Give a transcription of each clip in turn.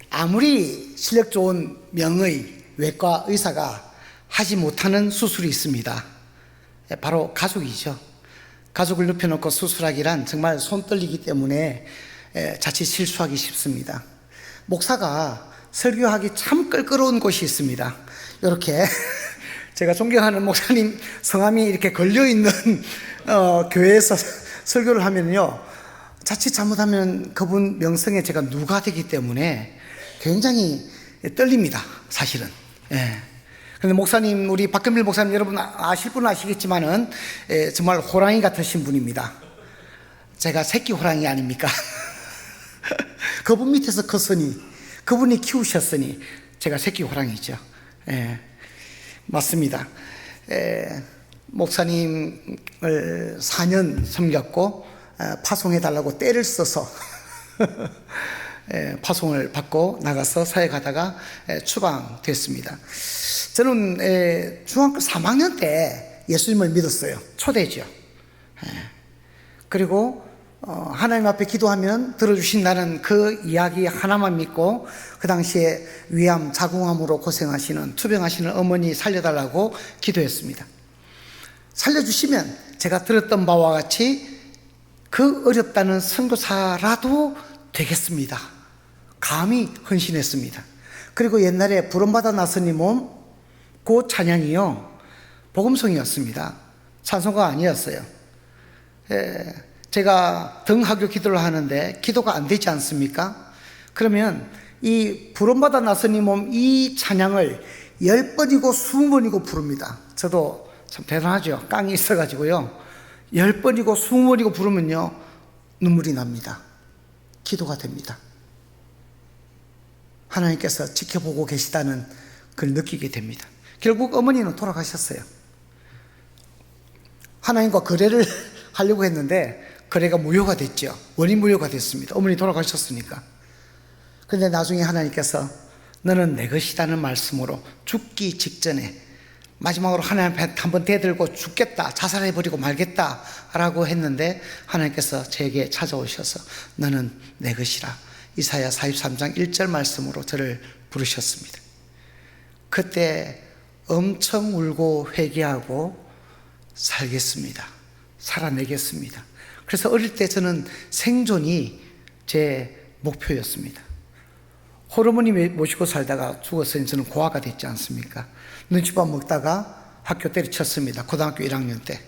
아무리 실력 좋은 명의 외과 의사가 하지 못하는 수술이 있습니다. 바로 가족이죠. 가족을 눕혀놓고 수술하기란 정말 손 떨리기 때문에 자칫 실수하기 쉽습니다. 목사가 설교하기 참 껄끄러운 곳이 있습니다. 이렇게 제가 존경하는 목사님 성함이 이렇게 걸려있는 교회에서 설교를 하면요, 자칫 잘못하면 그분 명성에 제가 누가 되기 때문에 굉장히 떨립니다, 사실은. 그런데 목사님, 우리 박근필 목사님, 여러분 아실 분은 아시겠지만은 정말 호랑이 같으신 분입니다. 제가 새끼 호랑이 아닙니까? 그분 밑에서 컸으니, 그분이 키우셨으니 제가 새끼 호랑이죠. 맞습니다. 목사님을 4년 섬겼고 파송해달라고 떼를 써서 파송을 받고 나가서 사역하다가 추방됐습니다. 저는 중학교 3학년 때 예수님을 믿었어요. 초대죠. 그리고 하나님 앞에 기도하면 들어주신다는 그 이야기 하나만 믿고 그 당시에 위암, 자궁암으로 고생하시는, 투병하시는 어머니 살려달라고 기도했습니다. 살려주시면 제가 들었던 바와 같이 그 어렵다는 선교사라도 되겠습니다. 감히 헌신했습니다. 그리고 옛날에 부름받아 나서니 몸, 그 찬양이요, 복음성이었습니다. 찬송가 아니었어요. 제가 등하교 기도를 하는데 기도가 안 되지 않습니까? 그러면 이 부름받아 나서니 몸, 이 찬양을 10번이고 20번이고 부릅니다. 저도 참 대단하죠. 깡이 있어가지고요, 10번이고 20번이고 부르면요 눈물이 납니다. 기도가 됩니다. 하나님께서 지켜보고 계시다는 걸 느끼게 됩니다. 결국 어머니는 돌아가셨어요. 하나님과 거래를 하려고 했는데 거래가 무효가 됐죠. 원인 무효가 됐습니다. 어머니 돌아가셨으니까. 그런데 나중에 하나님께서 너는 내 것이라는 말씀으로 죽기 직전에 마지막으로 하나님 앞에 한번 대들고 죽겠다, 자살해버리고 말겠다 라고 했는데 하나님께서 제게 찾아오셔서 너는 내 것이라, 이사야 43장 1절 말씀으로 저를 부르셨습니다. 그때 엄청 울고 회개하고 살겠습니다. 살아내겠습니다. 그래서 어릴 때 저는 생존이 제 목표였습니다. 호르몬이 모시고 살다가 죽었으니 저는 고아가 됐지 않습니까? 눈치밥 먹다가 학교 때려쳤습니다. 고등학교 1학년 때.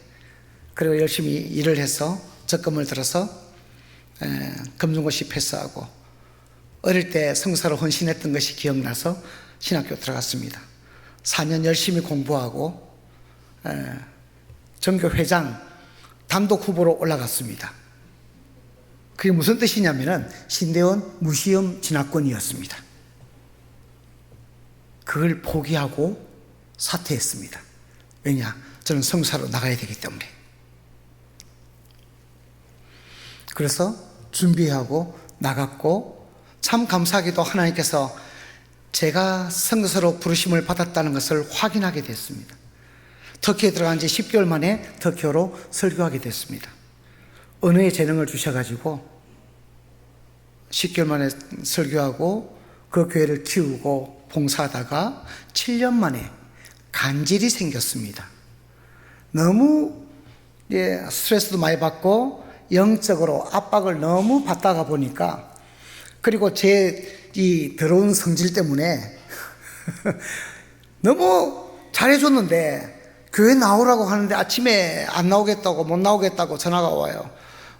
그리고 열심히 일을 해서 적금을 들어서 금중고시 패스하고 어릴 때 성사로 헌신했던 것이 기억나서 신학교 들어갔습니다. 4년 열심히 공부하고 전교회장 단독 후보로 올라갔습니다. 그게 무슨 뜻이냐면은 신대원 무시험 진학권이었습니다. 그걸 포기하고 사퇴했습니다. 왜냐? 저는 성사로 나가야 되기 때문에. 그래서 준비하고 나갔고, 참 감사하게도 하나님께서 제가 성서로 부르심을 받았다는 것을 확인하게 됐습니다. 터키에 들어간 지 10개월 만에 터키어로 설교하게 됐습니다. 언어의 재능을 주셔가지고 10개월 만에 설교하고 그 교회를 키우고 봉사하다가 7년 만에 간질이 생겼습니다. 너무 스트레스도 많이 받고 영적으로 압박을 너무 받다가 보니까, 그리고 제 이 더러운 성질 때문에 너무 잘해줬는데 교회 나오라고 하는데 아침에 안 나오겠다고, 못 나오겠다고 전화가 와요.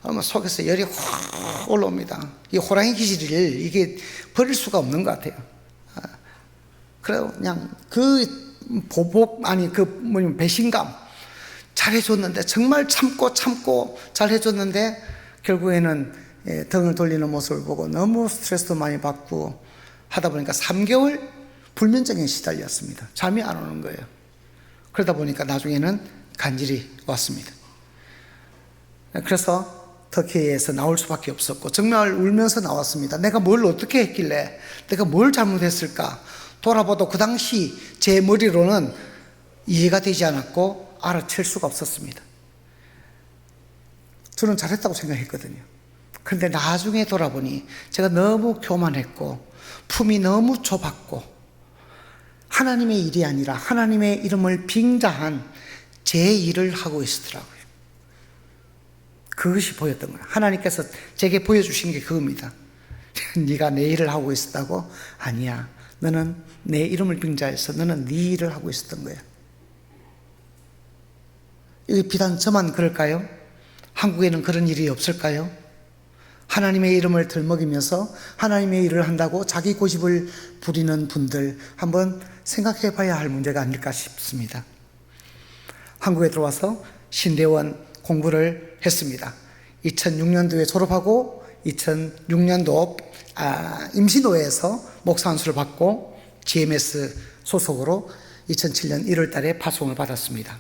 그러면 속에서 열이 확 올라옵니다. 이 호랑이 기질을 이게 버릴 수가 없는 것 같아요. 그래요. 그냥 그 배신감, 잘해줬는데, 정말 참고 잘해줬는데 결국에는 등을 돌리는 모습을 보고 너무 스트레스도 많이 받고 하다 보니까 3개월 불면증에 시달렸습니다. 잠이 안 오는 거예요. 그러다 보니까 나중에는 간질이 왔습니다. 그래서 터키에서 나올 수밖에 없었고 정말 울면서 나왔습니다. 내가 뭘 어떻게 했길래, 내가 뭘 잘못했을까 돌아봐도 그 당시 제 머리로는 이해가 되지 않았고 알아챌 수가 없었습니다. 저는 잘했다고 생각했거든요. 그런데 나중에 돌아보니 제가 너무 교만했고 품이 너무 좁았고 하나님의 일이 아니라 하나님의 이름을 빙자한 제 일을 하고 있었더라고요. 그것이 보였던 거예요. 하나님께서 제게 보여주신 게 그겁니다. 네가 내 일을 하고 있었다고? 아니야. 너는 내 이름을 빙자해서 너는 네 일을 하고 있었던 거야. 이게 비단 저만 그럴까요? 한국에는 그런 일이 없을까요? 하나님의 이름을 들먹이면서 하나님의 일을 한다고 자기 고집을 부리는 분들 한번 생각해 봐야 할 문제가 아닐까 싶습니다. 한국에 들어와서 신대원 공부를 했습니다. 2006년도에 졸업하고 2006년도 임시노회에서 목사 안수를 받고 GMS 소속으로 2007년 1월 달에 파송을 받았습니다.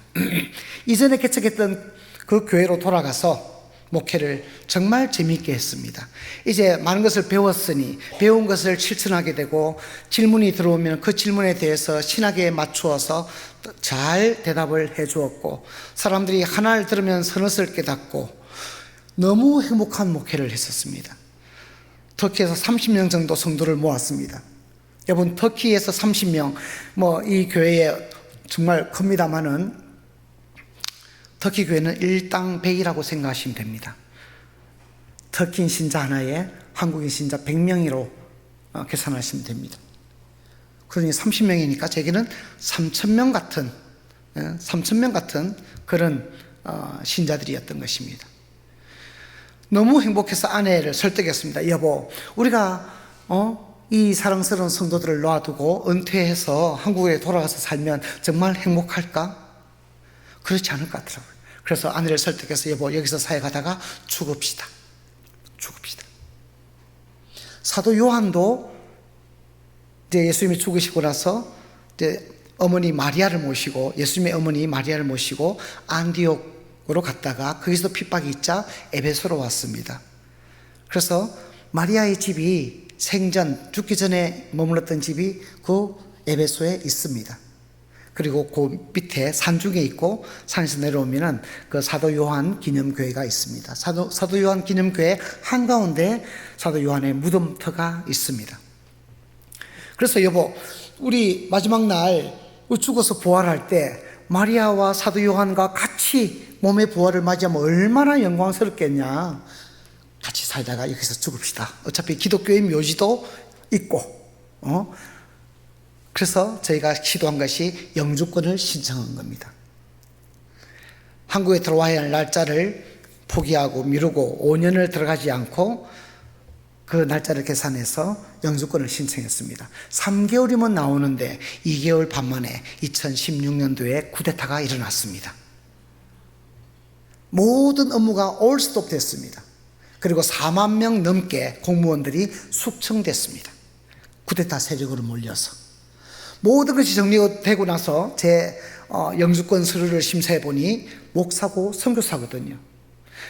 이전에 개척했던 그 교회로 돌아가서 목회를 정말 재미있게 했습니다. 이제 많은 것을 배웠으니 배운 것을 실천하게 되고 질문이 들어오면 그 질문에 대해서 신학에 맞추어서 잘 대답을 해 주었고 사람들이 하나를 들으면 서너스를 깨닫고 너무 행복한 목회를 했었습니다. 터키에서 30명 정도 성도를 모았습니다. 여러분 터키에서 30명 이 교회에 정말 큽니다마는 터키 교회는 일당 100이라고 생각하시면 됩니다. 터키인 신자 하나에 한국인 신자 100명으로 계산하시면 됩니다. 그러니 30명이니까 제게는 3,000명 같은 그런 신자들이었던 것입니다. 너무 행복해서 아내를 설득했습니다. 여보, 우리가 이 사랑스러운 성도들을 놔두고 은퇴해서 한국에 돌아가서 살면 정말 행복할까? 그렇지 않을 것 같더라고요. 그래서 아내를 설득해서 여보 여기서 사역하다가 죽읍시다. 사도 요한도 이제 예수님이 죽으시고 나서 이제 어머니 마리아를 모시고 예수님의 어머니 마리아를 모시고 안디옥으로 갔다가 거기서 핍박이 있자 에베소로 왔습니다. 그래서 마리아의 집이 생전 죽기 전에 머물렀던 집이 그 에베소에 있습니다. 그리고 그 밑에 산중에 있고 산에서 내려오면은 그 사도 요한 기념교회가 있습니다. 사도 요한 기념교회 한가운데 사도 요한의 무덤터가 있습니다. 그래서 여보, 우리 마지막 날 죽어서 부활할 때 마리아와 사도 요한과 같이 몸의 부활을 맞이하면 얼마나 영광스럽겠냐. 같이 살다가 여기서 죽읍시다. 어차피 기독교의 묘지도 있고, 그래서 저희가 시도한 것이 영주권을 신청한 겁니다. 한국에 들어와야 할 날짜를 포기하고 미루고 5년을 들어가지 않고 그 날짜를 계산해서 영주권을 신청했습니다. 3개월이면 나오는데 2개월 반 만에 2016년도에 쿠데타가 일어났습니다. 모든 업무가 올 스톱 됐습니다. 그리고 4만 명 넘게 공무원들이 숙청됐습니다. 쿠데타 세력으로 몰려서. 모든 것이 정리되고 나서 제 영주권 서류를 심사해 보니 목사고 선교사거든요.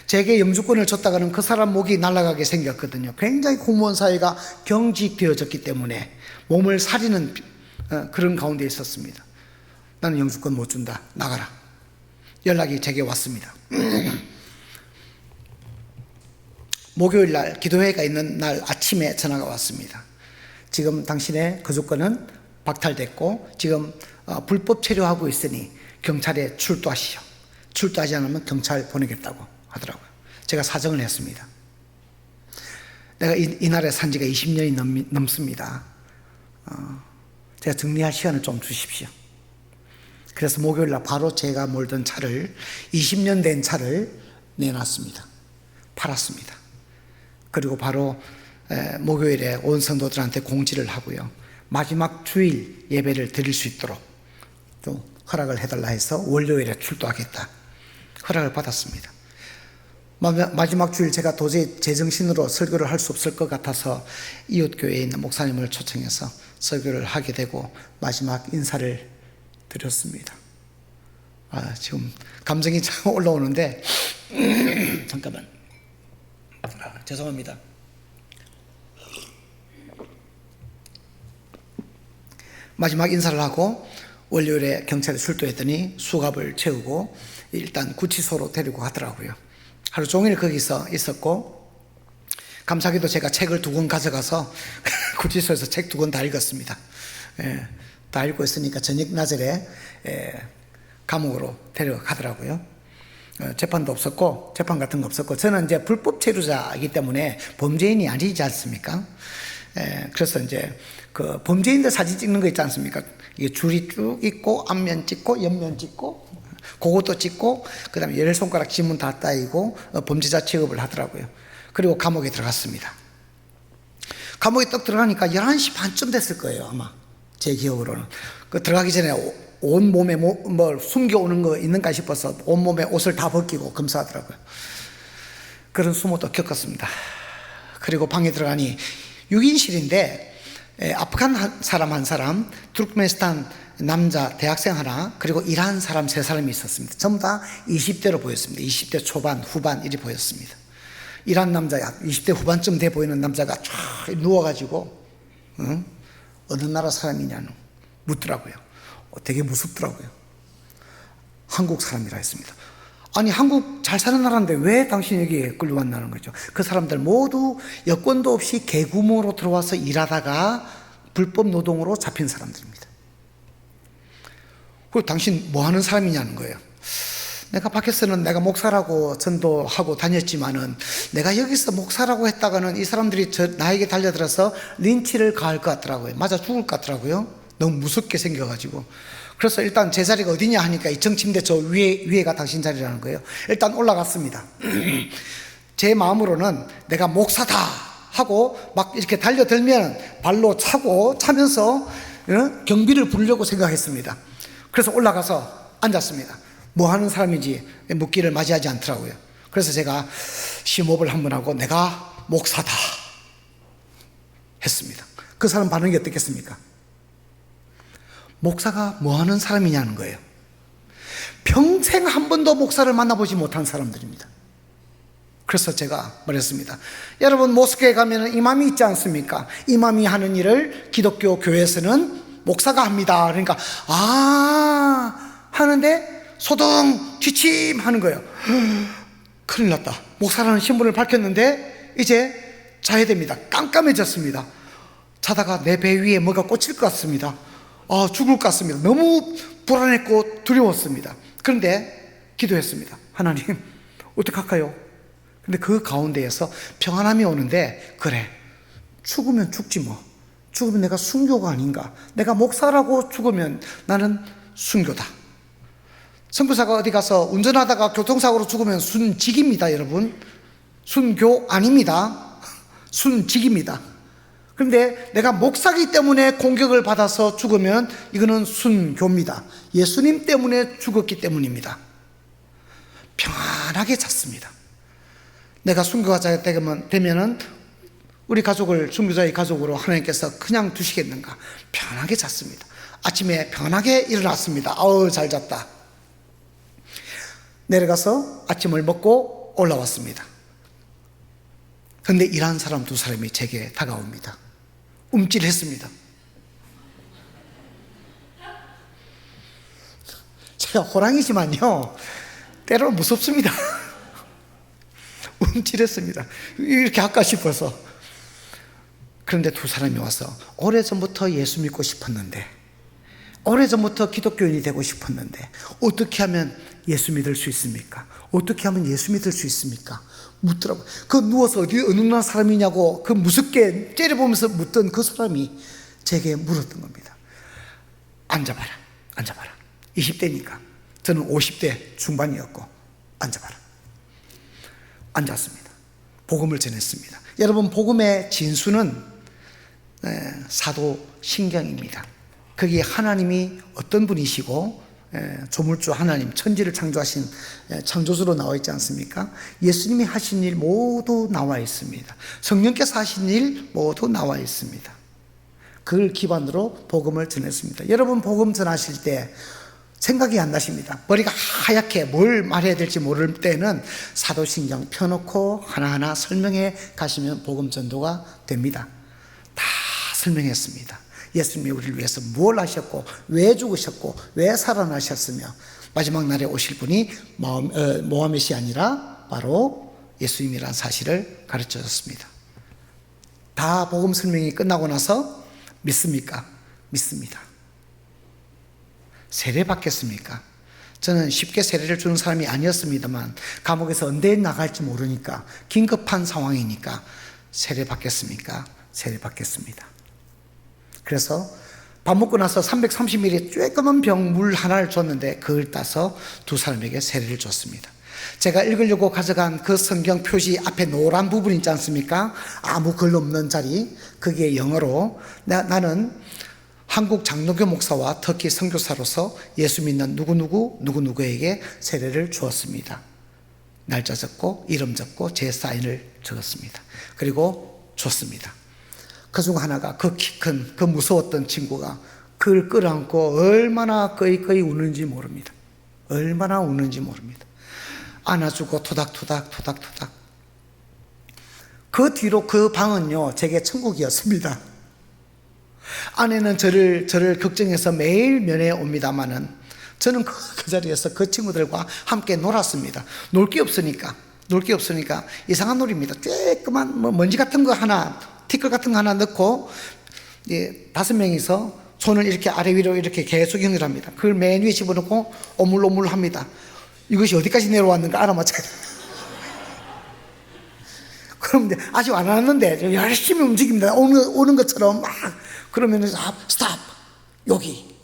제게 영주권을 줬다가는 그 사람 목이 날아가게 생겼거든요. 굉장히 공무원 사회가 경직되어졌기 때문에 몸을 사리는 그런 가운데 있었습니다. 나는 영주권 못 준다. 나가라. 연락이 제게 왔습니다. 목요일 날 기도회가 있는 날 아침에 전화가 왔습니다. 지금 당신의 거주권은 박탈됐고 지금 불법 체류하고 있으니 경찰에 출두하시오. 출두하지 않으면 경찰 보내겠다고 하더라고요. 제가 사정을 했습니다. 내가 이 나라에 산 지가 20년이 넘습니다. 제가 정리할 시간을 좀 주십시오. 그래서 목요일날 바로 제가 몰던 차를 20년 된 차를 내놨습니다. 팔았습니다. 그리고 바로 목요일에 온 성도들한테 공지를 하고요. 마지막 주일 예배를 드릴 수 있도록 좀 허락을 해달라 해서 월요일에 출두하겠다. 허락을 받았습니다. 마지막 주일 제가 도저히 제정신으로 설교를 할 수 없을 것 같아서 이웃교회에 있는 목사님을 초청해서 설교를 하게 되고 마지막 인사를 드렸습니다. 지금 감정이 참 올라오는데 잠깐만. 죄송합니다. 마지막 인사를 하고 월요일에 경찰에 출두했더니 수갑을 채우고 일단 구치소로 데리고 가더라고요. 하루 종일 거기서 있었고 감사하게도 제가 책을 2권 가져가서 구치소에서 책 2권 다 읽었습니다. 다 읽고 있으니까 저녁 낮에 감옥으로 데려가더라고요. 재판도 없었고 재판 같은 거 없었고, 저는 이제 불법 체류자이기 때문에 범죄인이 아니지 않습니까? 그래서 이제 그 범죄인들 사진 찍는 거 있지 않습니까? 이게 줄이 쭉 있고 앞면 찍고 옆면 찍고 그것도 찍고 그다음에 10손가락 지문 다 따이고 범죄자 취급을 하더라고요. 그리고 감옥에 들어갔습니다. 감옥에 딱 들어가니까 11시 반쯤 됐을 거예요, 아마 제 기억으로는. 그 들어가기 전에 온몸에 뭘 숨겨오는 거 있는가 싶어서 온몸에 옷을 다 벗기고 검사하더라고요. 그런 수모도 겪었습니다. 그리고 방에 들어가니 6인실인데 아프간 사람 한 사람, 투르크메니스탄 남자 대학생 하나, 그리고 이란 사람 3사람이 있었습니다. 전부 다 20대로 보였습니다. 20대 초반, 후반 이리 보였습니다. 이란 남자 20대 후반쯤 돼 보이는 남자가 쫙 누워가지고 어느 나라 사람이냐는 묻더라고요. 되게 무섭더라고요. 한국 사람이라 했습니다. 아니, 한국 잘 사는 나라인데 왜 당신 여기에 끌려왔나는 거죠. 그 사람들 모두 여권도 없이 개구멍으로 들어와서 일하다가 불법 노동으로 잡힌 사람들입니다. 그리고 당신 뭐 하는 사람이냐는 거예요. 내가 밖에서는 내가 목사라고 전도하고 다녔지만은 내가 여기서 목사라고 했다가는 이 사람들이 나에게 달려들어서 린치를 가할 것 같더라고요. 맞아 죽을 것 같더라고요. 너무 무섭게 생겨가지고. 그래서 일단 제 자리가 어디냐 하니까 2층 침대 저 위에가 당신 자리라는 거예요. 일단 올라갔습니다. 제 마음으로는 내가 목사다 하고 막 이렇게 달려들면 발로 차면서 경비를 부르려고 생각했습니다. 그래서 올라가서 앉았습니다. 뭐 하는 사람인지 묻기를 맞이하지 않더라고요. 그래서 제가 심호흡을 한번 하고 내가 목사다 했습니다. 그 사람 반응이 어떻겠습니까? 목사가 뭐 하는 사람이냐는 거예요. 평생 한 번도 목사를 만나보지 못한 사람들입니다. 그래서 제가 말했습니다. 여러분, 모스크에 가면 이맘이 있지 않습니까? 이맘이 하는 일을 기독교 교회에서는 목사가 합니다. 그러니까 하는데 소등 취침 하는 거예요. 큰일 났다. 목사라는 신분을 밝혔는데 이제 자야 됩니다. 깜깜해졌습니다. 자다가 내 배 위에 뭐가 꽂힐 것 같습니다. 죽을 것 같습니다. 너무 불안했고 두려웠습니다. 그런데 기도했습니다. 하나님, 어떡할까요? 근데 그 가운데에서 평안함이 오는데, 그래, 죽으면 죽지 뭐. 죽으면 내가 순교가 아닌가. 내가 목사라고 죽으면 나는 순교다. 선교사가 어디 가서 운전하다가 교통사고로 죽으면 순직입니다, 여러분. 순교 아닙니다. 순직입니다. 그런데 내가 목사기 때문에 공격을 받아서 죽으면 이거는 순교입니다. 예수님 때문에 죽었기 때문입니다. 평안하게 잤습니다. 내가 순교자가 되면은 우리 가족을 순교자의 가족으로 하나님께서 그냥 두시겠는가. 편하게 잤습니다. 아침에 편하게 일어났습니다. 잘 잤다. 내려가서 아침을 먹고 올라왔습니다. 그런데 일하는 사람 2사람이 제게 다가옵니다. 움찔했습니다. 제가 호랑이지만요, 때로는 무섭습니다. 움찔했습니다. 이렇게 할까 싶어서. 그런데 2사람이 와서 오래전부터 예수 믿고 싶었는데, 오래전부터 기독교인이 되고 싶었는데 어떻게 하면 예수 믿을 수 있습니까? 어떻게 하면 예수 믿을 수 있습니까? 묻더라고요. 그 누워서 어느 나라 사람이냐고 그 무섭게 째려보면서 묻던 그 사람이 제게 물었던 겁니다. 앉아봐라, 앉아봐라. 20대니까 저는 50대 중반이었고, 앉아봐라. 앉았습니다. 복음을 전했습니다. 여러분, 복음의 진수는 사도신경입니다. 거기에 하나님이 어떤 분이시고 조물주 하나님, 천지를 창조하신 창조주로 나와 있지 않습니까? 예수님이 하신 일 모두 나와 있습니다. 성령께서 하신 일 모두 나와 있습니다. 그걸 기반으로 복음을 전했습니다. 여러분, 복음 전하실 때 생각이 안 나십니다. 머리가 하얗게 뭘 말해야 될지 모를 때는 사도신경 펴놓고 하나하나 설명해 가시면 복음 전도가 됩니다. 다 설명했습니다. 예수님이 우리를 위해서 뭘 하셨고, 왜 죽으셨고, 왜 살아나셨으며, 마지막 날에 오실 분이 모하멧이 아니라 바로 예수님이라는 사실을 가르쳐 줬습니다. 다 복음 설명이 끝나고 나서 믿습니까? 믿습니다. 세례 받겠습니까? 저는 쉽게 세례를 주는 사람이 아니었습니다만 감옥에서 언제 나갈지 모르니까 긴급한 상황이니까 세례 받겠습니까? 세례 받겠습니다. 그래서 밥 먹고 나서 330ml 쬐끄만 병 물 하나를 줬는데 그걸 따서 두 사람에게 세례를 줬습니다. 제가 읽으려고 가져간 그 성경 표지 앞에 노란 부분 있지 않습니까? 아무 글 없는 자리, 그게 영어로 나는 한국 장로교 목사와 터키 선교사로서 예수 믿는 누구누구에게 세례를 주었습니다. 날짜 적고 이름 적고 제 사인을 적었습니다. 그리고 줬습니다. 그중 하나가 그 키 큰, 그 무서웠던 친구가 그걸 끌어안고 얼마나 끄이끄이 우는지 모릅니다. 얼마나 우는지 모릅니다. 안아주고 토닥토닥. 그 뒤로 그 방은요, 제게 천국이었습니다. 아내는 저를 걱정해서 매일 면회 옵니다마는 저는 그 자리에서 그 친구들과 함께 놀았습니다. 놀 게 없으니까 이상한 놀이입니다. 쬐끄만 먼지 같은 거 하나, 티끌 같은 거 하나 넣고 5명이서 손을 이렇게 아래 위로 이렇게 계속 연결합니다. 그걸 맨 위에 집어넣고 오물오물 합니다. 이것이 어디까지 내려왔는가 알아맞혀야 됩니다. 그럼 이제 아직 안 왔는데 열심히 움직입니다. 오는 것처럼 막. 그러면 스탑 여기.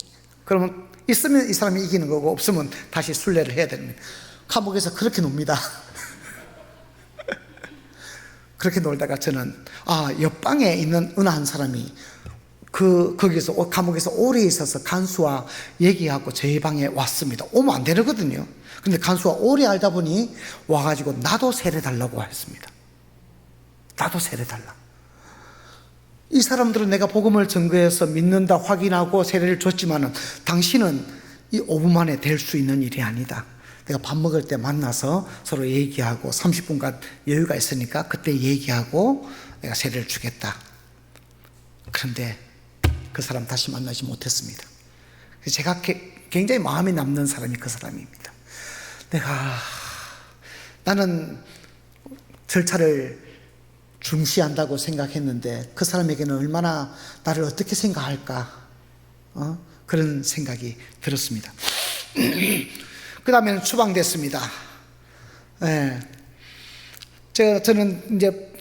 그러면 있으면 이 사람이 이기는 거고 없으면 다시 순례를 해야 됩니다. 감옥에서 그렇게 놉니다. 그렇게 놀다가 저는 옆방에 있는 어느 한 사람이 거기서 감옥에서 오래 있어서 간수와 얘기하고 저희 방에 왔습니다. 오면 안 되거든요. 근데 간수가 오래 알다 보니 와가지고 나도 세례 달라고 했습니다. 나도 세례 달라. 이 사람들은 내가 복음을 증거해서 믿는다 확인하고 세례를 줬지만은 당신은 이 5분 만에 될 수 있는 일이 아니다. 내가 밥 먹을 때 만나서 서로 얘기하고 30분간 여유가 있으니까 그때 얘기하고 내가 세례를 주겠다. 그런데 그 사람 다시 만나지 못했습니다. 제가 굉장히 마음에 남는 사람이 그 사람입니다. 나는 절차를 중시한다고 생각했는데 그 사람에게는 얼마나 나를 어떻게 생각할까 그런 생각이 들었습니다. 그 다음에는 추방됐습니다. 저는 이제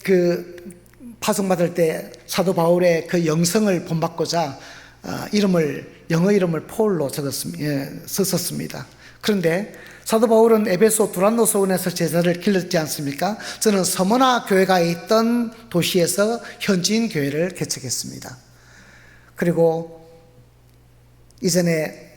파송받을 때 사도 바울의 그 영성을 본받고자 영어 이름을 폴로 썼습니다. 그런데 사도 바울은 에베소 두란노 소원에서 제자를 길렀지 않습니까? 저는 서머나 교회가 있던 도시에서 현지인 교회를 개척했습니다. 그리고 이전에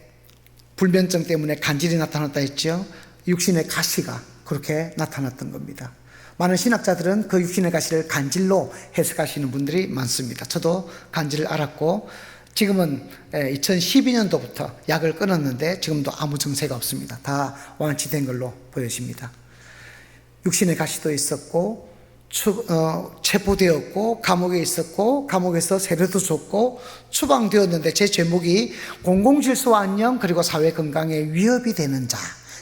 불면증 때문에 간질이 나타났다 했죠. 육신의 가시가 그렇게 나타났던 겁니다. 많은 신학자들은 그 육신의 가시를 간질로 해석하시는 분들이 많습니다. 저도 간질을 알았고 지금은 2012년도부터 약을 끊었는데 지금도 아무 증세가 없습니다. 다 완치된 걸로 보여집니다. 육신의 가시도 있었고 체포되었고 감옥에 있었고 감옥에서 세례도 줬고 추방되었는데 제 제목이 공공질서와 안녕 그리고 사회 건강에 위협이 되는 자,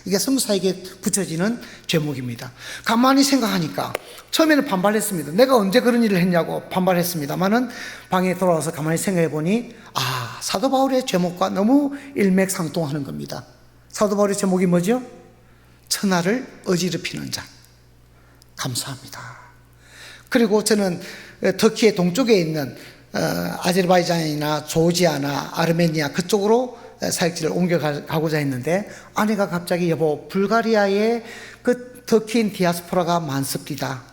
이게 선교사에게 붙여지는 제목입니다. 가만히 생각하니까 처음에는 반발했습니다. 내가 언제 그런 일을 했냐고 반발했습니다만은 방에 돌아와서 가만히 생각해 보니 사도 바울의 제목과 너무 일맥상통하는 겁니다. 사도 바울의 제목이 뭐죠? 천하를 어지럽히는 자. 감사합니다. 그리고 저는 터키의 동쪽에 있는 아제르바이잔이나 조지아나 아르메니아 그쪽으로 사역지를 옮겨가고자 했는데 아내가 갑자기 여보 불가리아에 그 터키인 디아스포라가 많습니다.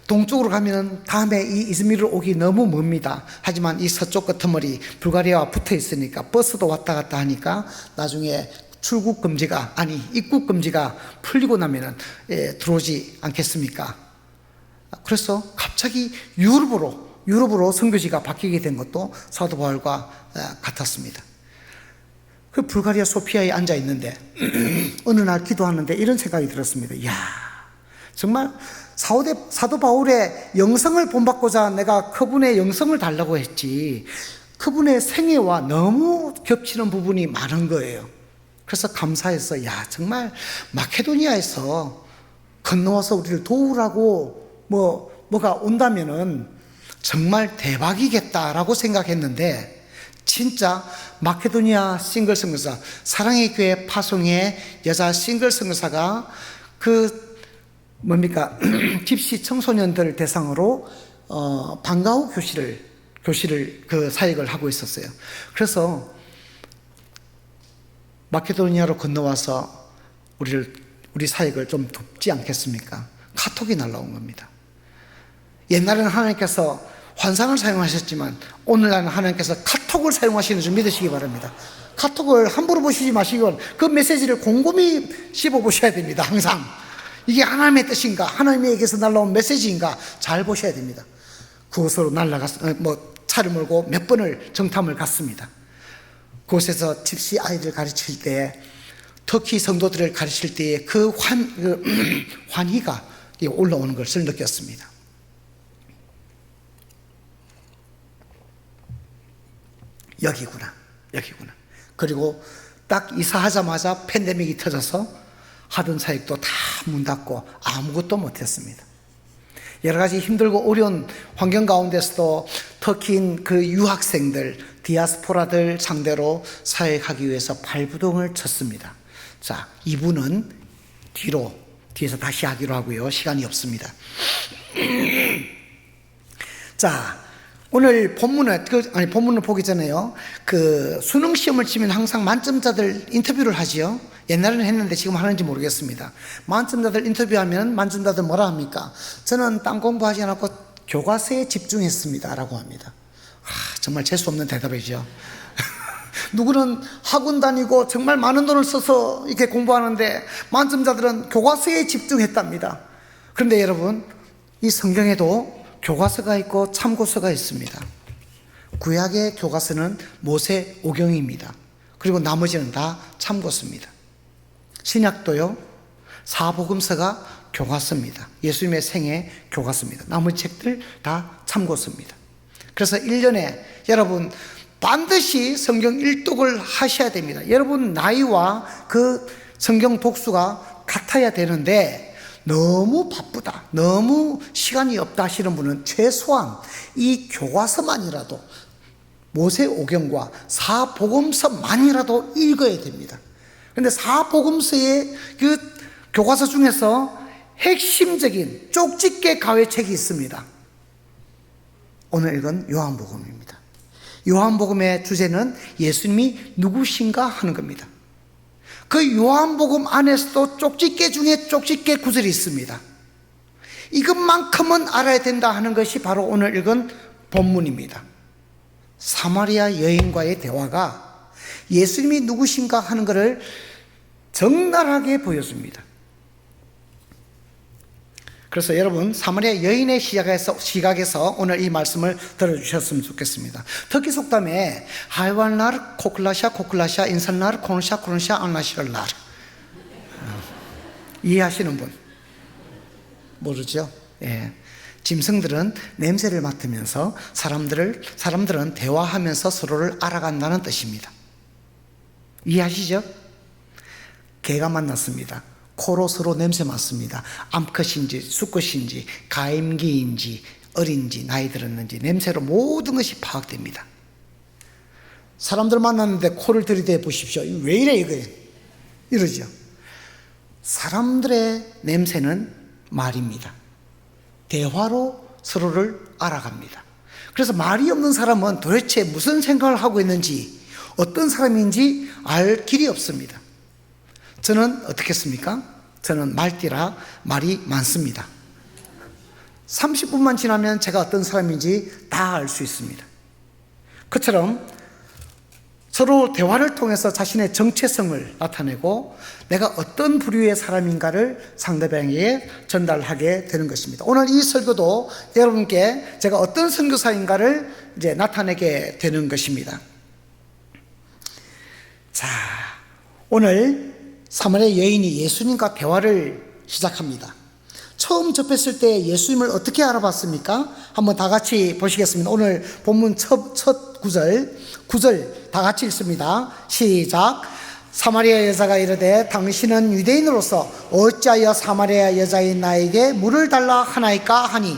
동쪽으로 가면 다음에 이 이즈미르 오기 너무 멉니다. 하지만 이 서쪽 끝머리 불가리아와 붙어 있으니까 버스도 왔다 갔다 하니까 나중에 입국 금지가 풀리고 나면은 들어오지 않겠습니까? 그래서 갑자기 유럽으로 선교지가 바뀌게 된 것도 사도 바울과 같았습니다. 그 불가리아 소피아에 앉아 있는데 어느 날 기도하는데 이런 생각이 들었습니다. 정말 사도 바울의 영성을 본받고자 내가 그분의 영성을 달라고 했지 그분의 생애와 너무 겹치는 부분이 많은 거예요. 그래서 감사해서 정말 마케도니아에서 건너와서 우리를 도우라고 뭐가 온다면은 정말 대박이겠다라고 생각했는데 진짜 마케도니아 싱글 선교사, 사랑의 교회 파송의 여자 싱글 선교사가 집시 청소년들 대상으로 방과후 교실을 그 사역을 하고 있었어요. 그래서 마케도니아로 건너와서 우리 사역을 좀 돕지 않겠습니까? 카톡이 날라온 겁니다. 옛날에는 하나님께서 환상을 사용하셨지만 오늘날은 하나님께서 카톡을 사용하시는 줄 믿으시기 바랍니다. 카톡을 함부로 보시지 마시고 그 메시지를 곰곰이 씹어보셔야 됩니다. 항상 이게 하나님의 뜻인가, 하나님에게서 날라온 메시지인가 잘 보셔야 됩니다. 그곳으로 차를 몰고 몇 번을 정탐을 갔습니다. 그곳에서 집시 아이들 가르칠 때, 터키 성도들을 가르칠 때의 그 환희가 올라오는 것을 느꼈습니다. 여기구나. 그리고 딱 이사하자마자 팬데믹이 터져서 하던 사역도 다 문 닫고 아무것도 못했습니다. 여러 가지 힘들고 어려운 환경 가운데서도 터키인 그 유학생들, 디아스포라들 상대로 사역하기 위해서 발부동을 쳤습니다. 자, 이분은 뒤에서 다시 하기로 하고요. 시간이 없습니다. 자, 오늘 본문을 보기 전에요. 수능 시험을 치면 항상 만점자들 인터뷰를 하지요. 옛날에는 했는데 지금 하는지 모르겠습니다. 만점자들 인터뷰하면 만점자들 뭐라 합니까? 저는 딴 공부하지 않았고 교과서에 집중했습니다. 라고 합니다. 정말 재수 없는 대답이죠. 누구는 학원 다니고 정말 많은 돈을 써서 이렇게 공부하는데 만점자들은 교과서에 집중했답니다. 그런데 여러분, 이 성경에도 교과서가 있고 참고서가 있습니다. 구약의 교과서는 모세 오경입니다. 그리고 나머지는 다 참고서입니다. 신약도요, 사복음서가 교과서입니다. 예수님의 생애 교과서입니다. 나머지 책들 다 참고서입니다. 그래서 1년에 여러분 반드시 성경 일독을 하셔야 됩니다. 여러분 나이와 그 성경 독수가 같아야 되는데 너무 바쁘다, 너무 시간이 없다 하시는 분은 최소한 이 교과서만이라도, 모세오경과 사복음서만이라도 읽어야 됩니다. 그런데 사복음서의 그 교과서 중에서 핵심적인 쪽집게 가외책이 있습니다. 오늘 읽은 요한복음입니다. 요한복음의 주제는 예수님이 누구신가 하는 겁니다. 그 요한복음 안에서도 쪽집게 중에 쪽집게 구절이 있습니다. 이것만큼은 알아야 된다 하는 것이 바로 오늘 읽은 본문입니다. 사마리아 여인과의 대화가 예수님이 누구신가 하는 것을 적나라하게 보여줍니다. 그래서 여러분 사마리아 여인의 시각에서 오늘 이 말씀을 들어주셨으면 좋겠습니다. 터키 속담에 하이왈날 코클라샤 인살날 코르샤 안라시랄날, 이해하시는 분? 모르죠? 예. 짐승들은 냄새를 맡으면서 사람들은 대화하면서 서로를 알아간다는 뜻입니다. 이해하시죠? 개가 만났습니다. 코로 서로 냄새 맡습니다. 암컷인지 수컷인지 가임기인지 어린지 나이 들었는지 냄새로 모든 것이 파악됩니다. 사람들 만났는데 코를 들이대 보십시오. 왜 이래 이거? 이러죠. 사람들의 냄새는 말입니다. 대화로 서로를 알아갑니다. 그래서 말이 없는 사람은 도대체 무슨 생각을 하고 있는지, 어떤 사람인지 알 길이 없습니다. 저는 어떻겠습니까? 저는 말띠라 말이 많습니다. 30분만 지나면 제가 어떤 사람인지 다 알 수 있습니다. 그처럼 서로 대화를 통해서 자신의 정체성을 나타내고 내가 어떤 부류의 사람인가를 상대방에게 전달하게 되는 것입니다. 오늘 이 설교도 여러분께 제가 어떤 선교사인가를 이제 나타내게 되는 것입니다. 자, 오늘 사마리아 여인이 예수님과 대화를 시작합니다. 처음 접했을 때 예수님을 어떻게 알아봤습니까? 한번 다 같이 보시겠습니다. 오늘 본문 첫 구절 다 같이 읽습니다. 시작. 사마리아 여자가 이르되 당신은 유대인으로서 어찌하여 사마리아 여자인 나에게 물을 달라 하나이까 하니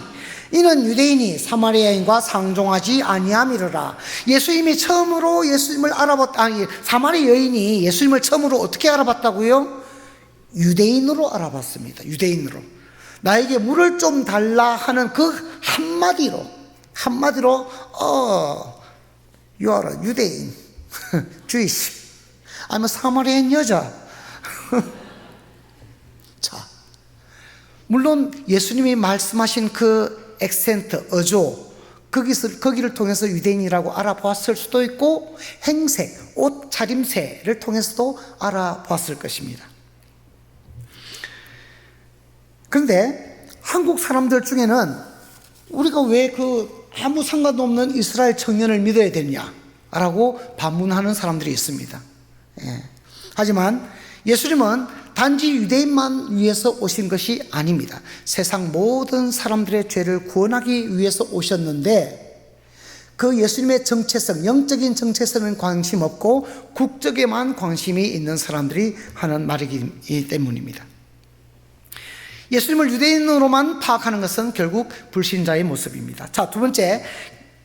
이는 유대인이 사마리아인과 상종하지 아니함이로라. 예수님이 처음으로 예수님을 사마리아 여인이 예수님을 처음으로 어떻게 알아봤다고요? 유대인으로 알아봤습니다. 유대인으로. 나에게 물을 좀 달라 하는 그 한마디로 you are a 유대인, Jewish, I'm a 사마리아인 여자. 자, 물론 예수님이 말씀하신 그 액센트, 어조, 거기를 통해서 유대인이라고 알아보았을 수도 있고, 행세, 옷 차림새를 통해서도 알아보았을 것입니다. 그런데 한국 사람들 중에는 우리가 왜 아무 상관도 없는 이스라엘 청년을 믿어야 되냐라고 반문하는 사람들이 있습니다. 하지만 예수님은 단지 유대인만 위해서 오신 것이 아닙니다. 세상 모든 사람들의 죄를 구원하기 위해서 오셨는데, 그 예수님의 정체성, 영적인 정체성은 관심 없고 국적에만 관심이 있는 사람들이 하는 말이기 때문입니다. 예수님을 유대인으로만 파악하는 것은 결국 불신자의 모습입니다. 자, 두 번째,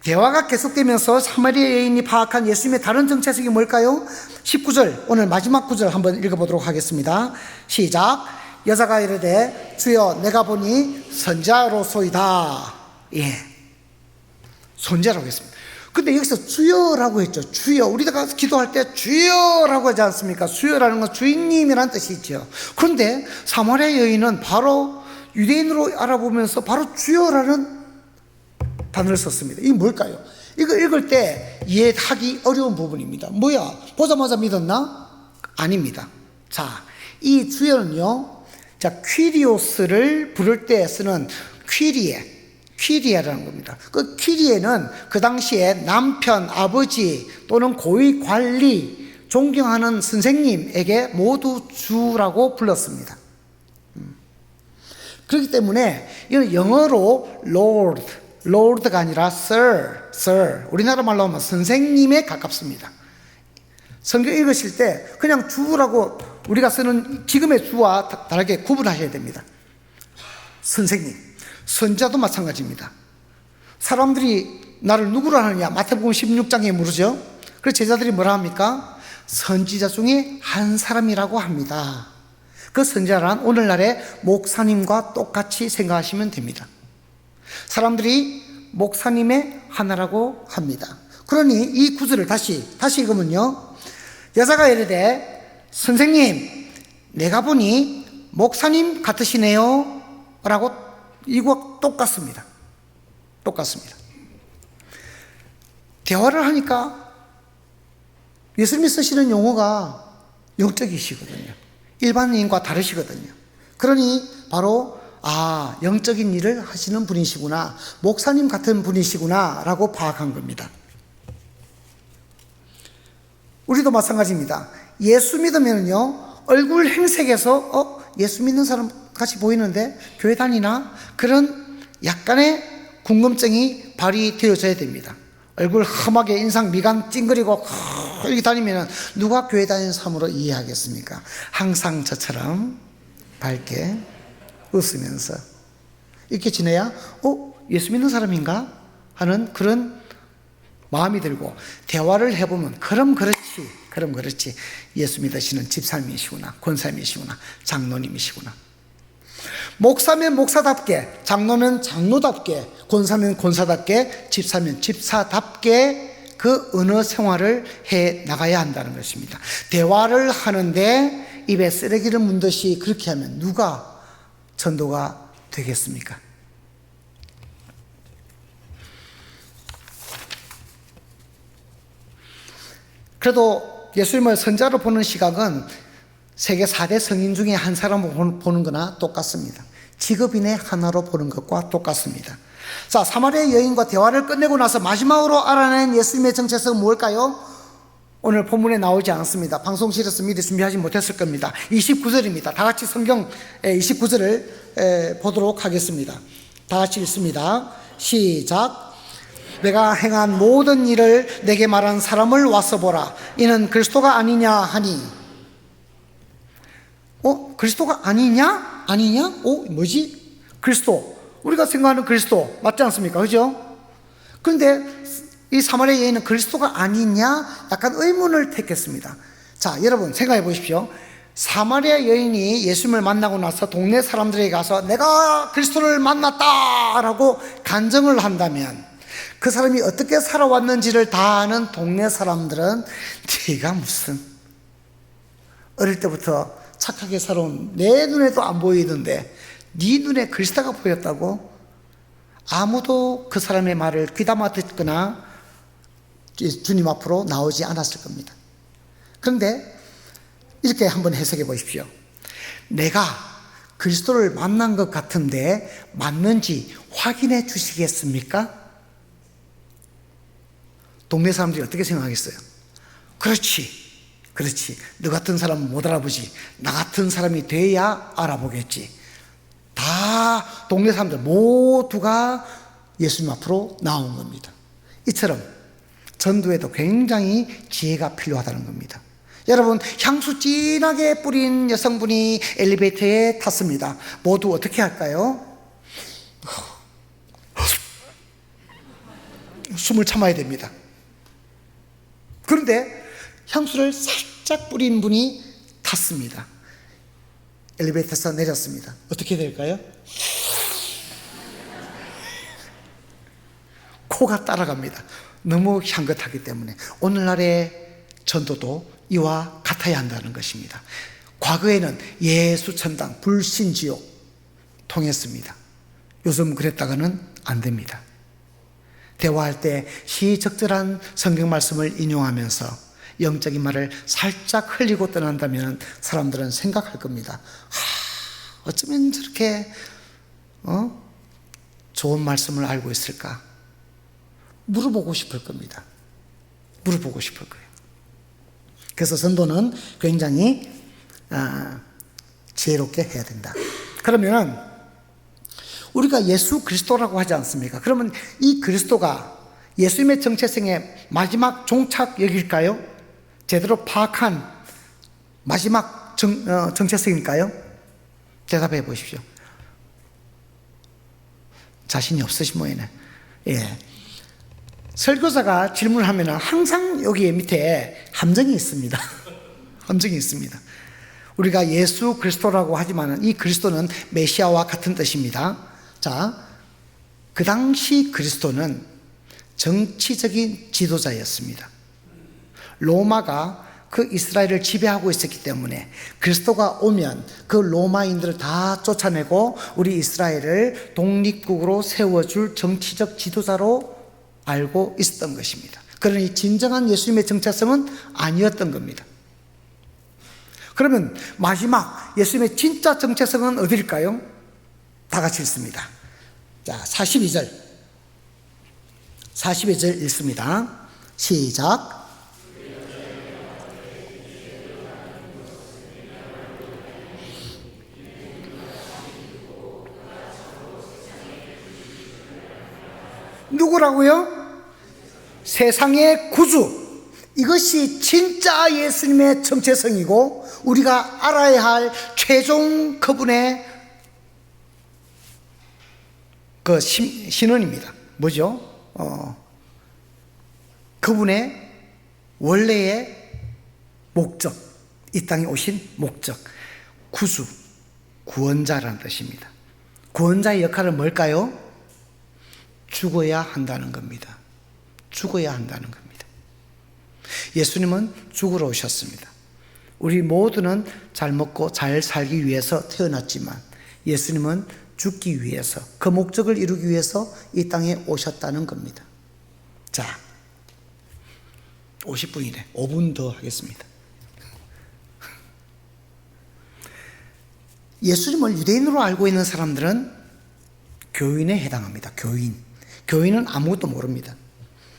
대화가 계속되면서 사마리아 여인이 파악한 예수님의 다른 정체성이 뭘까요? 19절, 오늘 마지막 구절 한번 읽어보도록 하겠습니다. 시작. 여자가 이르되 주여 내가 보니 선자로소이다. 예, 선자라고 했습니다. 근데 여기서 주여라고 했죠. 주여. 우리가 기도할 때 주여라고 하지 않습니까? 주여라는 건 주인님이란 뜻이죠. 그런데 사마리아 여인은 바로 유대인으로 알아보면서 바로 주여라는 단어를 썼습니다. 이게 뭘까요? 이거 읽을 때 이해하기 어려운 부분입니다. 뭐야? 보자마자 믿었나? 아닙니다. 자, 이 주여는요, 자, 퀴리오스를 부를 때 쓰는 퀴리에라는 겁니다. 그 퀴리에는 그 당시에 남편, 아버지 또는 고위 관리, 존경하는 선생님에게 모두 주라고 불렀습니다. 그렇기 때문에 이건 영어로 Lord가 아니라 Sir, 우리나라 말로 하면 선생님에 가깝습니다. 성경 읽으실 때 그냥 주라고 우리가 쓰는 지금의 주와 다르게 구분하셔야 됩니다. 선생님, 선자도 마찬가지입니다. 사람들이 나를 누구로 하느냐? 마태복음 16장에 물으죠. 그래서 제자들이 뭐라 합니까? 선지자 중에 한 사람이라고 합니다. 그 선자란 오늘날의 목사님과 똑같이 생각하시면 됩니다. 사람들이 목사님의 하나라고 합니다. 그러니 이 구절을 다시 읽으면요, 여자가 이르되 선생님 내가 보니 목사님 같으시네요 라고, 이거 똑같습니다. 대화를 하니까 예수님이 쓰시는 용어가 영적이시거든요. 일반인과 다르시거든요. 그러니 바로 영적인 일을 하시는 분이시구나, 목사님 같은 분이시구나 라고 파악한 겁니다. 우리도 마찬가지입니다. 예수 믿으면요, 얼굴 행색에서 예수 믿는 사람 같이 보이는데 교회 다니나? 그런 약간의 궁금증이 발휘되어져야 됩니다. 얼굴 험하게 인상 미간 찡그리고 이렇게 다니면 누가 교회 다니는 사람으로 이해하겠습니까? 항상 저처럼 밝게 웃으면서 이렇게 지내야 예수 믿는 사람인가? 하는 그런 마음이 들고, 대화를 해보면 그럼 그렇지 예수 믿으시는 집사님이시구나, 권사님이시구나, 장로님이시구나. 목사면 목사답게, 장로면 장로답게, 권사면 권사답게, 집사면 집사답게 그 언어 생활을 해 나가야 한다는 것입니다. 대화를 하는데 입에 쓰레기를 문듯이 그렇게 하면 누가 전도가 되겠습니까? 그래도 예수님을 선자로 보는 시각은 세계 4대 성인 중에 한 사람을 보는 거나 똑같습니다. 직업인의 하나로 보는 것과 똑같습니다. 자, 사마리아 여인과 대화를 끝내고 나서 마지막으로 알아낸 예수님의 정체성은 뭘까요? 오늘 본문에 나오지 않습니다. 방송실에서 미리 준비하지 못했을 겁니다. 29절입니다. 다 같이 성경 29절을 보도록 하겠습니다. 다 같이 읽습니다. 시작. 내가 행한 모든 일을 내게 말한 사람을 와서 보라. 이는 그리스도가 아니냐 하니. 그리스도가 아니냐? 뭐지? 그리스도. 우리가 생각하는 그리스도 맞지 않습니까? 그죠? 그런데 이 사마리아 여인은 그리스도가 아니냐? 약간 의문을 택했습니다. 자, 여러분 생각해 보십시오. 사마리아 여인이 예수님을 만나고 나서 동네 사람들에게 가서 내가 그리스도를 만났다라고 간증을 한다면 그 사람이 어떻게 살아왔는지를 다 아는 동네 사람들은 네가 무슨 어릴 때부터 착하게 살아온 내 눈에도 안 보이던데 네 눈에 그리스도가 보였다고? 아무도 그 사람의 말을 귀담아 듣거나 주님 앞으로 나오지 않았을 겁니다. 그런데 이렇게 한번 해석해 보십시오. 내가 그리스도를 만난 것 같은데 맞는지 확인해 주시겠습니까? 동네 사람들이 어떻게 생각하겠어요? 그렇지. 너 같은 사람은 못 알아보지. 나 같은 사람이 돼야 알아보겠지. 다 동네 사람들 모두가 예수님 앞으로 나온 겁니다. 이처럼 전도에도 굉장히 지혜가 필요하다는 겁니다. 여러분, 향수 진하게 뿌린 여성분이 엘리베이터에 탔습니다. 모두 어떻게 할까요? 숨을 참아야 됩니다. 그런데 향수를 살짝 뿌린 분이 탔습니다. 엘리베이터에서 내렸습니다. 어떻게 될까요? 코가 따라갑니다. 너무 향긋하기 때문에. 오늘날의 전도도 이와 같아야 한다는 것입니다. 과거에는 예수천당, 불신지옥 통했습니다. 요즘 그랬다가는 안 됩니다. 대화할 때 시적절한 성경 말씀을 인용하면서 영적인 말을 살짝 흘리고 떠난다면 사람들은 생각할 겁니다. 어쩌면 저렇게 좋은 말씀을 알고 있을까? 물어보고 싶을 겁니다. 물어보고 싶을 거예요. 그래서 전도는 굉장히 지혜롭게 해야 된다. 그러면 우리가 예수 그리스도라고 하지 않습니까? 그러면 이 그리스도가 예수님의 정체성의 마지막 종착역일까요? 제대로 파악한 마지막 정체성일까요? 대답해 보십시오. 자신이 없으신 모양이네. 예. 설교자가 질문을 하면 항상 여기 밑에 함정이 있습니다. 함정이 있습니다. 우리가 예수 그리스도라고 하지만 이 그리스도는 메시아와 같은 뜻입니다. 자, 그 당시 그리스도는 정치적인 지도자였습니다. 로마가 그 이스라엘을 지배하고 있었기 때문에 그리스도가 오면 그 로마인들을 다 쫓아내고 우리 이스라엘을 독립국으로 세워줄 정치적 지도자로 알고 있었던 것입니다. 그러니 진정한 예수님의 정체성은 아니었던 겁니다. 그러면 마지막 예수님의 진짜 정체성은 어디일까요? 다 같이 읽습니다. 자, 42절 읽습니다. 시작. 누구라고요? 세상의 구주. 이것이 진짜 예수님의 정체성이고 우리가 알아야 할 최종 그분의 그 신원입니다. 뭐죠? 그분의 원래의 목적, 이 땅에 오신 목적, 구주, 구원자라는 뜻입니다. 구원자의 역할은 뭘까요? 죽어야 한다는 겁니다. 죽어야 한다는 겁니다. 예수님은 죽으러 오셨습니다. 우리 모두는 잘 먹고 잘 살기 위해서 태어났지만 예수님은 죽기 위해서, 그 목적을 이루기 위해서 이 땅에 오셨다는 겁니다. 자, 50분이네. 5분 더 하겠습니다. 예수님을 유대인으로 알고 있는 사람들은 교인에 해당합니다. 교인은 아무것도 모릅니다.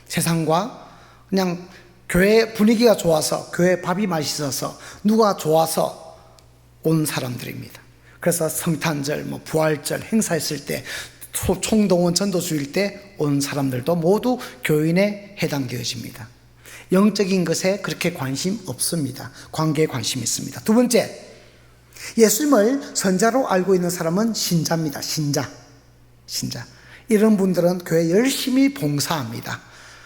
세상과 그냥 교회 분위기가 좋아서, 교회 밥이 맛있어서, 누가 좋아서 온 사람들입니다. 그래서 성탄절, 부활절 행사했을 때, 총동원 전도주일 때 온 사람들도 모두 교인에 해당되어집니다. 영적인 것에 그렇게 관심 없습니다. 관계에 관심이 있습니다. 두 번째, 예수님을 선자로 알고 있는 사람은 신자입니다. 신자. 신자. 이런 분들은 교회 열심히 봉사합니다.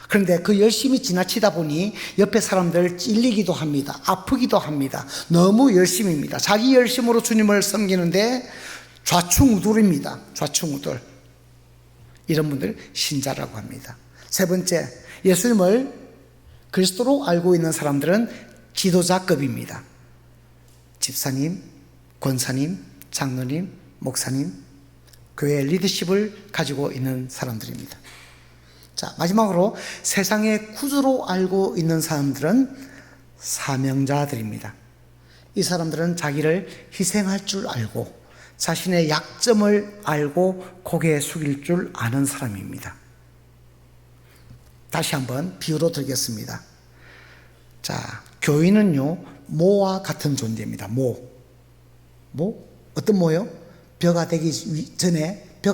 그런데 그 열심히 지나치다 보니 옆에 사람들 찔리기도 합니다. 아프기도 합니다. 너무 열심입니다. 자기 열심으로 주님을 섬기는데 좌충우돌입니다. 좌충우돌. 이런 분들 신자라고 합니다. 세 번째, 예수님을 그리스도로 알고 있는 사람들은 지도자급입니다. 집사님, 권사님, 장로님, 목사님, 교회 리더십을 가지고 있는 사람들입니다. 자, 마지막으로 세상의 구주로 알고 있는 사람들은 사명자들입니다. 이 사람들은 자기를 희생할 줄 알고 자신의 약점을 알고 고개 숙일 줄 아는 사람입니다. 다시 한번 비유로 들겠습니다. 자, 교인은요, 모와 같은 존재입니다. 모. 어떤 모요? 벼가 되기 전에 그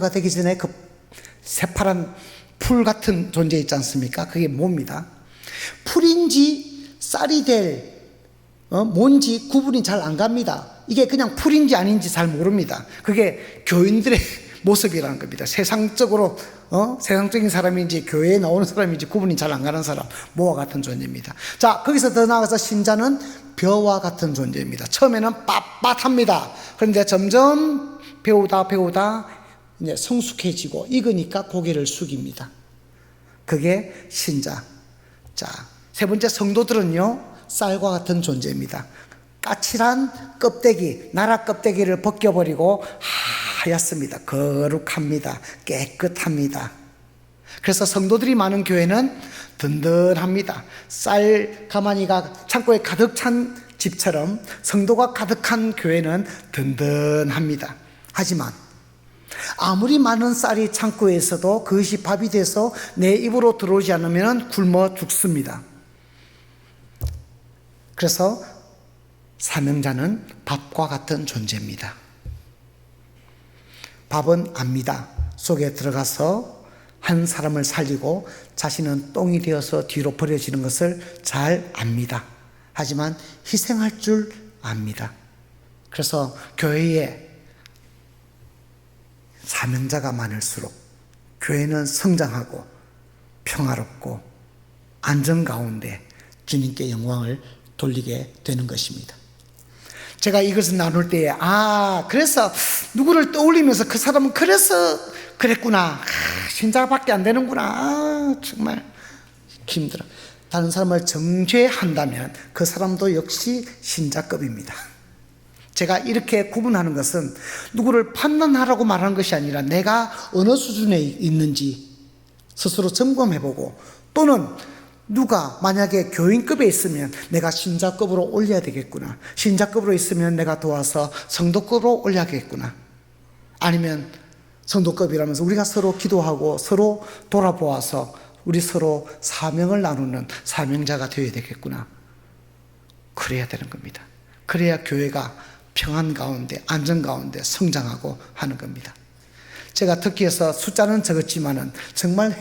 새파란 풀 같은 존재 있지 않습니까? 그게 모입니다. 풀인지 쌀이 될 뭔지 구분이 잘 안 갑니다. 이게 그냥 풀인지 아닌지 잘 모릅니다. 그게 교인들의 모습이라는 겁니다. 세상적인 사람인지 교회에 나오는 사람인지 구분이 잘 안 가는 사람, 모와 같은 존재입니다. 자, 거기서 더 나아가서 신자는 벼와 같은 존재입니다. 처음에는 빳빳합니다. 그런데 점점 배우다 이제 성숙해지고 익으니까 고개를 숙입니다. 그게 신자. 자, 세 번째, 성도들은요, 쌀과 같은 존재입니다. 까칠한 껍데기, 나라 껍데기를 벗겨버리고 하얗습니다. 거룩합니다. 깨끗합니다. 그래서 성도들이 많은 교회는 든든합니다. 쌀 가마니가 창고에 가득 찬 집처럼 성도가 가득한 교회는 든든합니다. 하지만 아무리 많은 쌀이 창고에 있어도 그것이 밥이 돼서 내 입으로 들어오지 않으면 굶어 죽습니다. 그래서 사명자는 밥과 같은 존재입니다. 밥은 압니다. 속에 들어가서 한 사람을 살리고 자신은 똥이 되어서 뒤로 버려지는 것을 잘 압니다. 하지만 희생할 줄 압니다. 그래서 교회에 사명자가 많을수록 교회는 성장하고 평화롭고 안정 가운데 주님께 영광을 돌리게 되는 것입니다. 제가 이것을 나눌 때에 그래서 누구를 떠올리면서 그 사람은 그래서 그랬구나, 신자밖에 안 되는구나, 정말 힘들어. 다른 사람을 정죄한다면 그 사람도 역시 신자급입니다. 제가 이렇게 구분하는 것은 누구를 판단하라고 말하는 것이 아니라 내가 어느 수준에 있는지 스스로 점검해보고, 또는 누가 만약에 교인급에 있으면 내가 신자급으로 올려야 되겠구나, 신자급으로 있으면 내가 도와서 성도급으로 올려야겠구나, 아니면 성도급이라면서 우리가 서로 기도하고 서로 돌아보아서 우리 서로 사명을 나누는 사명자가 되어야 되겠구나. 그래야 되는 겁니다. 그래야 교회가 평안 가운데 안정 가운데 성장하고 하는 겁니다. 제가 특기에서 숫자는 적었지만은 정말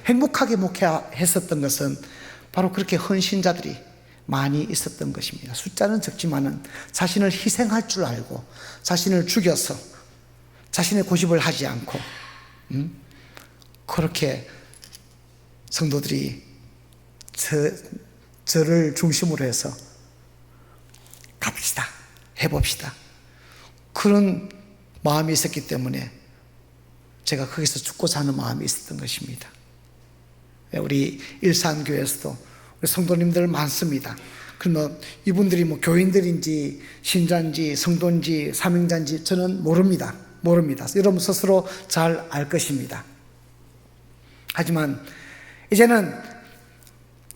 행복하게 목회했었던 것은 바로 그렇게 헌신자들이 많이 있었던 것입니다. 숫자는 적지만은 자신을 희생할 줄 알고 자신을 죽여서 자신의 고집을 하지 않고 그렇게 성도들이 저를 중심으로 해서 갑시다, 해봅시다, 그런 마음이 있었기 때문에 제가 거기서 죽고 사는 마음이 있었던 것입니다. 우리 일산교회에서도 우리 성도님들 많습니다. 그러면 이분들이 교인들인지 신자인지 성도인지 사명자인지 저는 모릅니다. 여러분 스스로 잘 알 것입니다. 하지만 이제는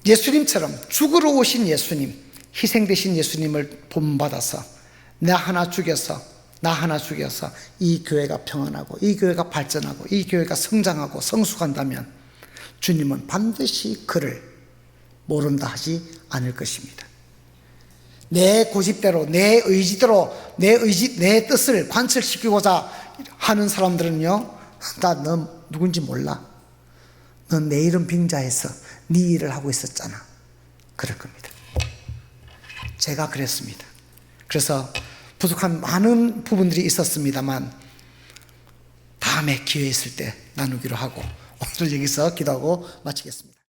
예수님처럼 죽으러 오신 예수님, 희생되신 예수님을 본받아서 나 하나 죽여서 이 교회가 평안하고 이 교회가 발전하고 이 교회가 성장하고 성숙한다면 주님은 반드시 그를 모른다 하지 않을 것입니다. 내 고집대로 내 의지대로 내 뜻을 관철시키고자 하는 사람들은요, 너 누군지 몰라, 넌 내 이름 빙자해서 네 일을 하고 있었잖아, 그럴 겁니다. 제가 그랬습니다. 그래서 부족한 많은 부분들이 있었습니다만 다 다음에 기회 있을 때 나누기로 하고 오늘 여기서 기도하고 마치겠습니다.